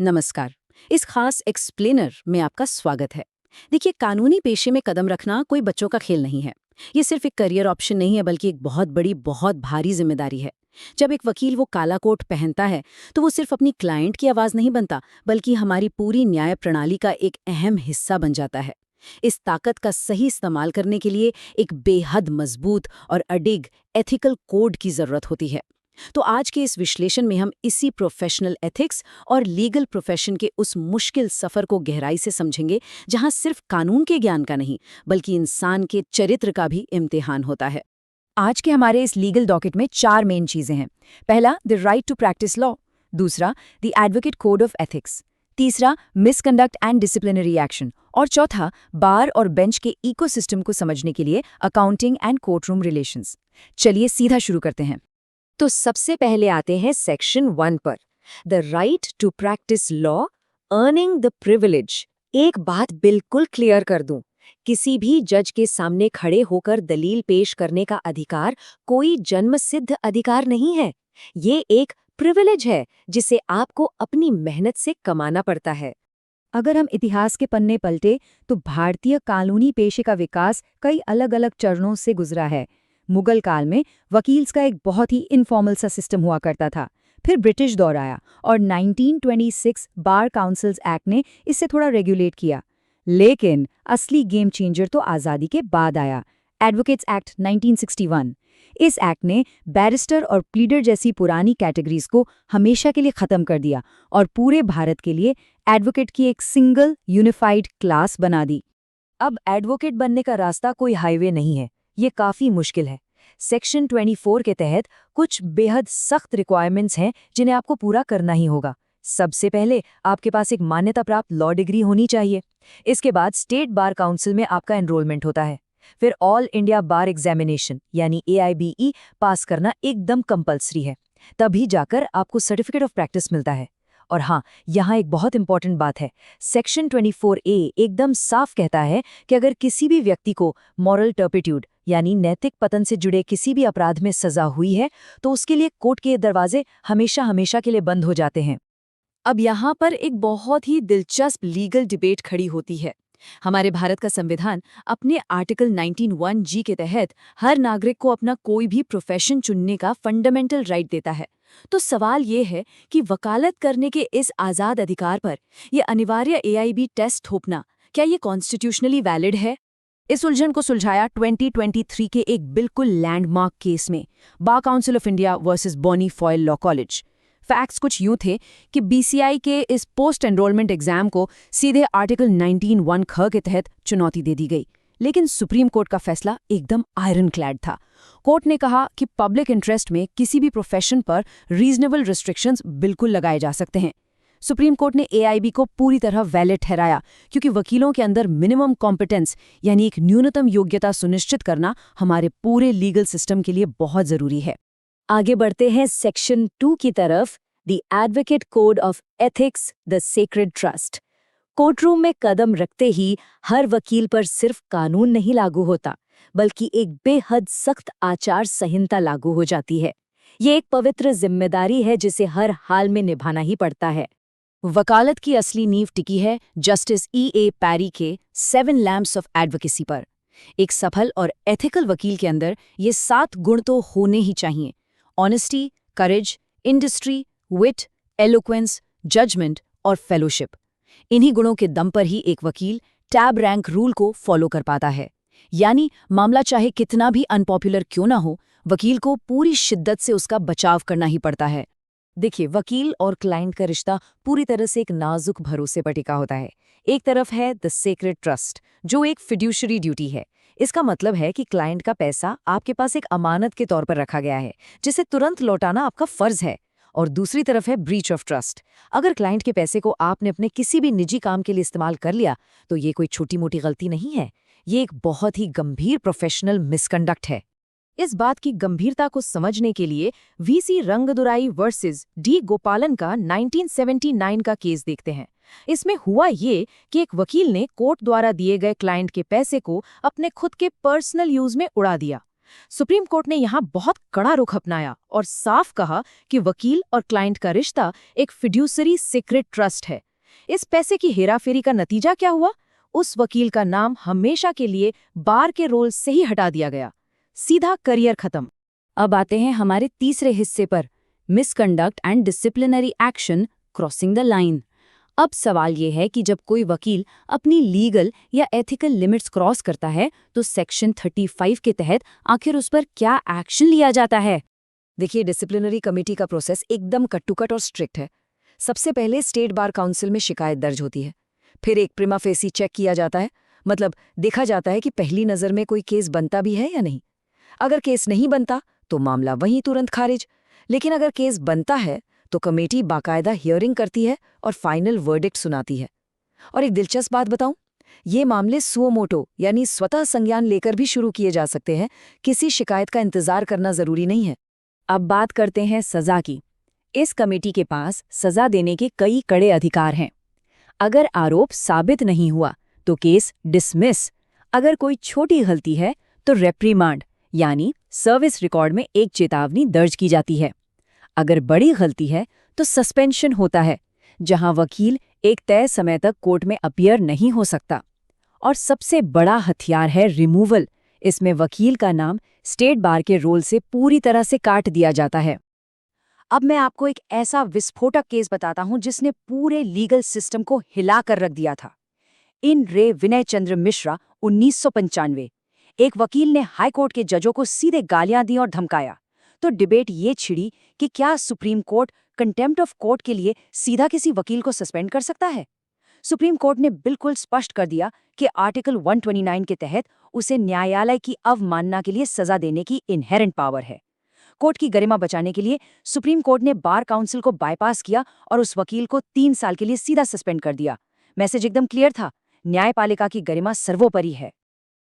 नमस्कार। इस खास एक्सप्लेनर में आपका स्वागत है। देखिए, कानूनी पेशे में कदम रखना कोई बच्चों का खेल नहीं है। ये सिर्फ एक करियर ऑप्शन नहीं है, बल्कि एक बहुत बड़ी, बहुत भारी जिम्मेदारी है। जब एक वकील वो काला कोट पहनता है, तो वो सिर्फ अपनी क्लाइंट की आवाज नहीं बनता, बल्कि हमारी पूरी न्याय प्रणाली का एक अहम हिस्सा बन जाता है। इस ताकत का सही इस्तेमाल करने के लिए एक बेहद मजबूत और अडिग एथिकल कोड की जरूरत होती है। तो आज के इस विश्लेषण में हम इसी प्रोफेशनल एथिक्स और लीगल प्रोफेशन के उस मुश्किल सफर को गहराई से समझेंगे, जहां सिर्फ कानून के ज्ञान का नहीं, बल्कि इंसान के चरित्र का भी इम्तिहान होता है। आज के हमारे इस लीगल डॉकेट में 4 मेन चीजें हैं। पहला, the right to practise law. दूसरा, the advocate code of ethics. तीसरा, मिसकंडक्ट एंड डिसिप्लिनरी एक्शन। और चौथा, बार और बेंच के इकोसिस्टम को समझने के लिए अकाउंटिंग एंड कोर्टरूम रिलेशंस। चलिए सीधा शुरू करते हैं। तो सबसे पहले आते हैं सेक्शन 1 पर, the right to practise law, earning the privilege. एक बात बिल्कुल क्लियर कर दूं, किसी भी जज के सामने खड़े होकर दलील पेश करने का अधिकार कोई जन्मसिद्ध अधिकार नहीं है। ये एक प्रिविलेज है जिसे आपको अपनी मेहनत से कमाना पड़ता है। अगर हम इतिहास के पन्ने पलटे तो भारतीय कानूनी पेशे का विकास कई अलग अलग चरणों से गुजरा है। मुगल काल में वकील्स का एक बहुत ही इनफॉर्मल सा सिस्टम हुआ करता था। फिर ब्रिटिश दौर आया और 1926 बार काउंसिल्स एक्ट ने इससे थोड़ा रेगुलेट किया। लेकिन असली गेम चेंजर तो आज़ादी के बाद आया, एडवोकेट्स एक्ट 1961। इस एक्ट ने बैरिस्टर और प्लीडर जैसी पुरानी कैटेगरीज को हमेशा के लिए खत्म कर दिया और पूरे भारत के लिए एडवोकेट की एक सिंगल यूनिफाइड क्लास बना दी। अब एडवोकेट बनने का रास्ता कोई हाईवे नहीं है, ये काफी मुश्किल है। सेक्शन 24 के तहत कुछ बेहद सख्त रिक्वायरमेंट्स हैं जिन्हें आपको पूरा करना ही होगा। सबसे पहले आपके पास एक मान्यता प्राप्त लॉ डिग्री होनी चाहिए। इसके बाद स्टेट बार काउंसिल में आपका एनरोलमेंट होता है। फिर ऑल इंडिया बार एग्जामिनेशन यानी AIBE पास करना एकदम कंपल्सरी है। तभी जाकर आपको सर्टिफिकेट ऑफ प्रैक्टिस मिलता है। और हाँ, यहाँ एक बहुत इंपॉर्टेंट बात है। सेक्शन 24A एकदम साफ कहता है कि अगर किसी भी व्यक्ति को मॉरल टर्पिट्यूड यानी नैतिक पतन से जुड़े किसी भी अपराध में सजा हुई है, तो उसके लिए कोर्ट के दरवाजे हमेशा हमेशा के लिए बंद हो जाते हैं। अब यहाँ पर एक बहुत ही दिलचस्प लीगल डिबेट खड़ी होती है। हमारे भारत का संविधान अपने आर्टिकल 19(1) के तहत हर नागरिक को अपना कोई भी प्रोफेशन चुनने का फंडामेंटल राइट देता है। तो सवाल ये है कि वकालत करने के इस आज़ाद अधिकार पर यह अनिवार्य AIB टेस्ट थोपना, क्या ये कॉन्स्टिट्यूशनली वैलिड है? इस उलझन को सुलझाया 2023 के एक बिल्कुल लैंडमार्क केस में, bar council of India versus Bonnie Foi law college. Facts कुछ यूं थे कि BCI के इस पोस्ट एनरोलमेंट एग्जाम को सीधे आर्टिकल 19(1) ख के तहत चुनौती दे दी गई। लेकिन सुप्रीम कोर्ट का फैसला एकदम आयरन क्लैड था। कोर्ट ने कहा कि पब्लिक इंटरेस्ट में किसी भी प्रोफेशन पर रीजनेबल रिस्ट्रिक्शंस बिल्कुल लगाए जा सकते हैं। सुप्रीम कोर्ट ने AIB को पूरी तरह वैलिड ठहराया, क्योंकि वकीलों के अंदर मिनिमम कॉम्पिटेंस यानी एक न्यूनतम योग्यता सुनिश्चित करना हमारे पूरे लीगल सिस्टम के लिए बहुत जरूरी है। आगे बढ़ते हैं सेक्शन 2 की तरफ, the advocate code of ethics, the sacred trust. Courtroom में कदम रखते ही हर वकील पर सिर्फ कानून नहीं लागू होता, बल्कि एक बेहद सख्त आचार संहिता लागू हो जाती है। ये एक पवित्र जिम्मेदारी है जिसे हर हाल में निभाना ही पड़ता है। वकालत की असली नींव टिकी है जस्टिस E.A. पैरी के 7 लैम्प्स ऑफ एडवोकेसी पर। एक सफल और एथिकल वकील के अंदर ये 7 गुण तो होने ही चाहिए: ऑनेस्टी, करेज, इंडस्ट्री, विट, एलोक्वेंस, जजमेंट और फेलोशिप। इन्हीं गुणों के दम पर ही एक वकील टैब रैंक रूल को फॉलो कर पाता है। यानी मामला चाहे कितना भी अनपॉपुलर क्यों ना हो, वकील को पूरी शिद्दत से उसका बचाव करना ही पड़ता है। देखिए, वकील और क्लाइंट का रिश्ता पूरी तरह से एक नाजुक भरोसे पर टिका होता है। एक तरफ है द सेक्रेड ट्रस्ट, जो एक फिड्यूशरी ड्यूटी है। इसका मतलब है कि क्लाइंट का पैसा आपके पास एक अमानत के तौर पर रखा गया है, जिसे तुरंत लौटाना आपका फर्ज है। और दूसरी तरफ है ब्रीच ऑफ ट्रस्ट। अगर क्लाइंट के पैसे को आपने अपने किसी भी निजी काम के लिए इस्तेमाल कर लिया, तो ये कोई छोटी मोटी गलती नहीं है, ये एक बहुत ही गंभीर प्रोफेशनल मिसकंडक्ट है। इस बात की गंभीरता को समझने के लिए VC रंगदुराई वर्सेस D गोपालन का 1979 का केस देखते हैं। इसमें हुआ ये कि एक वकील ने कोर्ट द्वारा दिए गए क्लाइंट के पैसे को अपने खुद के पर्सनल यूज में उड़ा दिया। सुप्रीम कोर्ट ने यहाँ बहुत कड़ा रुख अपनाया और साफ कहा कि वकील और क्लाइंट का रिश्ता एक फिड्यूसरी सीक्रेट ट्रस्ट है। इस पैसे की हेराफेरी का नतीजा क्या हुआ? उस वकील का नाम हमेशा के लिए बार के रोल से ही हटा दिया गया। सीधा करियर खत्म। अब आते हैं हमारे तीसरे हिस्से पर, misconduct and disciplinary action crossing the line. अब सवाल ये है कि जब कोई वकील अपनी लीगल या एथिकल लिमिट्स क्रॉस करता है तो सेक्शन 35 के तहत आखिर उस पर क्या एक्शन लिया जाता है? देखिए, डिसिप्लिनरी कमेटी का प्रोसेस एकदम कट्टुकट और स्ट्रिक्ट है। सबसे पहले स्टेट बार काउंसिल में शिकायत दर्ज होती है। फिर एक प्रिमा फेसी चेक किया जाता है, मतलब देखा जाता है कि पहली नज़र में कोई केस बनता भी है या नहीं। अगर केस नहीं बनता तो मामला वहीं तुरंत खारिज। लेकिन अगर केस बनता है तो कमेटी बाकायदा हियरिंग करती है और फाइनल वर्डिक्ट सुनाती है। और एक दिलचस्प बात बताऊं, ये मामले सुओ मोटो यानी स्वतः संज्ञान लेकर भी शुरू किए जा सकते हैं। किसी शिकायत का इंतजार करना जरूरी नहीं है। अब बात करते हैं सजा की। इस कमेटी के पास सजा देने के कई कड़े अधिकार हैं। अगर आरोप साबित नहीं हुआ तो केस डिसमिस। अगर कोई छोटी गलती है तो रेप्रीमांड यानी सर्विस रिकॉर्ड में एक चेतावनी दर्ज की जाती है। अगर बड़ी गलती है तो सस्पेंशन होता है, जहां वकील एक तय समय तक कोर्ट में अपीयर नहीं हो सकता। और सबसे बड़ा हथियार है रिमूवल। इसमें वकील का नाम स्टेट बार के रोल से पूरी तरह से काट दिया जाता है। अब मैं आपको एक ऐसा विस्फोटक केस बताता हूं जिसने पूरे लीगल सिस्टम को हिलाकर रख दिया था। इन रे विनय चंद्र मिश्रा 1995। एक वकील ने हाईकोर्ट के जजों को सीधे गालियां दी और धमकाया। तो डिबेट ये छिड़ी कि क्या supreme court contempt of court के लिए सीधा किसी वकील को सस्पेंड कर सकता है। सुप्रीम कोर्ट ने बिल्कुल स्पष्ट कर दिया कि आर्टिकल 129 के तहत उसे न्यायालय की अवमानना के लिए सजा देने की इनहेरेंट पावर है। कोर्ट की गरिमा बचाने के लिए सुप्रीम कोर्ट ने बार काउंसिल को बाईपास किया और उस वकील को 3 साल के लिए सीधा सस्पेंड कर दिया। मैसेज एकदम क्लियर था, न्यायपालिका की गरिमा सर्वोपरि है।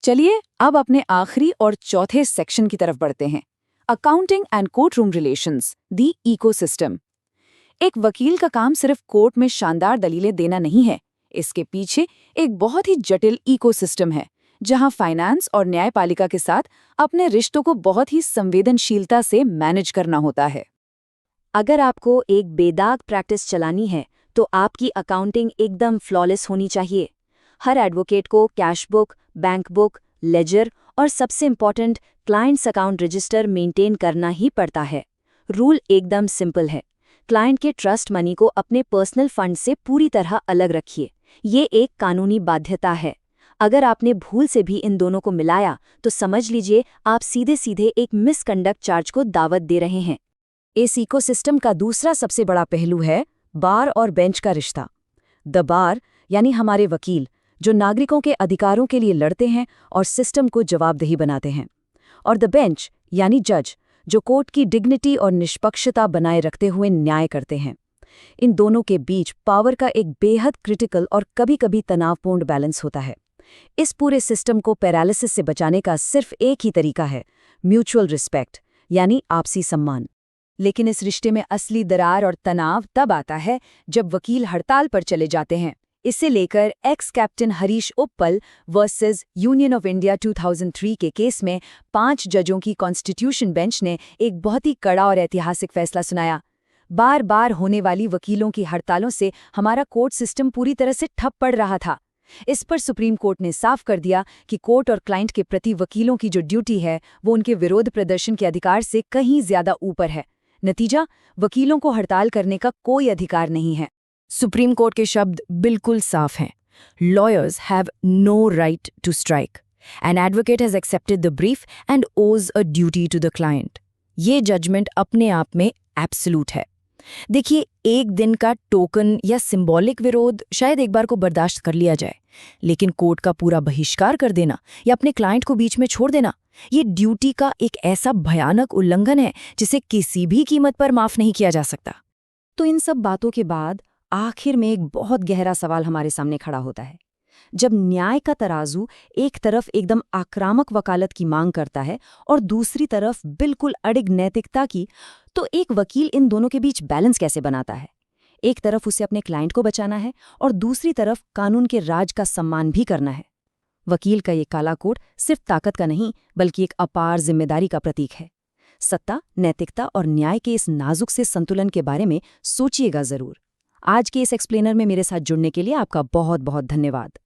चलिए अब अपने आखिरी और चौथे सेक्शन की तरफ बढ़ते हैं, accounting and court room relations, the ecosystem. एक वकील का काम सिर्फ कोर्ट में शानदार दलीलें देना नहीं है। इसके पीछे एक बहुत ही जटिल इकोसिस्टम है, जहां फाइनेंस और न्यायपालिका के साथ अपने रिश्तों को बहुत ही संवेदनशीलता से मैनेज करना होता है। अगर आपको एक बेदाग प्रैक्टिस चलानी है तो आपकी अकाउंटिंग एकदम फ्लॉलेस होनी चाहिए। हर एडवोकेट को cash book, bank book, ledger और सबसे important clients account register maintain करना ही पड़ता है। रूल एकदम सिंपल है, क्लाइंट के ट्रस्ट मनी को अपने पर्सनल फंड से पूरी तरह अलग रखिए। ये एक कानूनी बाध्यता है। अगर आपने भूल से भी इन दोनों को मिलाया तो समझ लीजिए आप सीधे सीधे एक मिसकंडक्ट चार्ज को दावत दे रहे हैं। इस इकोसिस्टम का दूसरा सबसे बड़ा पहलू है बार और बेंच का रिश्ता। द बार यानी हमारे वकील, जो नागरिकों के अधिकारों के लिए लड़ते हैं और सिस्टम को जवाबदेही बनाते हैं, और द बेंच यानी जज, जो कोर्ट की डिग्निटी और निष्पक्षता बनाए रखते हुए न्याय करते हैं। इन दोनों के बीच पावर का एक बेहद क्रिटिकल और कभी-कभी तनावपूर्ण बैलेंस होता है। इस पूरे सिस्टम को पैरालिसिस से बचाने का सिर्फ एक ही तरीका है, म्यूचुअल रिस्पेक्ट यानी आपसी सम्मान। लेकिन इस रिश्ते में असली दरार और तनाव तब आता है जब वकील हड़ताल पर चले जाते हैं। इसे लेकर x captain Harish Uppal versus union of India 2003 के केस में 5 जजों की कॉन्स्टिट्यूशन बेंच ने एक बहुत ही कड़ा और ऐतिहासिक फैसला सुनाया। बार बार होने वाली वकीलों की हड़तालों से हमारा कोर्ट सिस्टम पूरी तरह से ठप पड़ रहा था। इस पर सुप्रीम कोर्ट ने साफ कर दिया कि कोर्ट और क्लाइंट के प्रति वकीलों की जो ड्यूटी है वो उनके विरोध प्रदर्शन के अधिकार से कहीं ज्यादा ऊपर है। नतीजा, वकीलों को हड़ताल करने का कोई अधिकार नहीं है। सुप्रीम कोर्ट के शब्द बिल्कुल साफ हैं। Lawyers have no right to strike. An advocate has accepted the brief and owes a duty to the client. ये जजमेंट अपने आप में एब्सोल्यूट है। देखिए, एक दिन का टोकन या सिंबॉलिक विरोध शायद एक बार को बर्दाश्त कर लिया जाए, लेकिन कोर्ट का पूरा बहिष्कार कर देना या अपने क्लाइंट को बीच में छोड़ देना, ये ड्यूटी का एक ऐसा भयानक उल्लंघन है जिसे किसी भी कीमत पर माफ नहीं किया जा सकता। तो इन सब बातों के बाद आखिर में एक बहुत गहरा सवाल हमारे सामने खड़ा होता है। जब न्याय का तराजू एक तरफ एकदम आक्रामक वकालत की मांग करता है और दूसरी तरफ बिल्कुल अडिग नैतिकता की, तो एक वकील इन दोनों के बीच बैलेंस कैसे बनाता है? एक तरफ उसे अपने क्लाइंट को बचाना है और दूसरी तरफ कानून के राज का सम्मान भी करना है। वकील का ये काला कोट सिर्फ ताकत का नहीं बल्कि एक अपार जिम्मेदारी का प्रतीक है। सत्ता, नैतिकता और न्याय के इस नाजुक से संतुलन के बारे में सोचिएगा जरूर। आज के इस एक्सप्लेनर में मेरे साथ जुड़ने के लिए आपका बहुत बहुत धन्यवाद।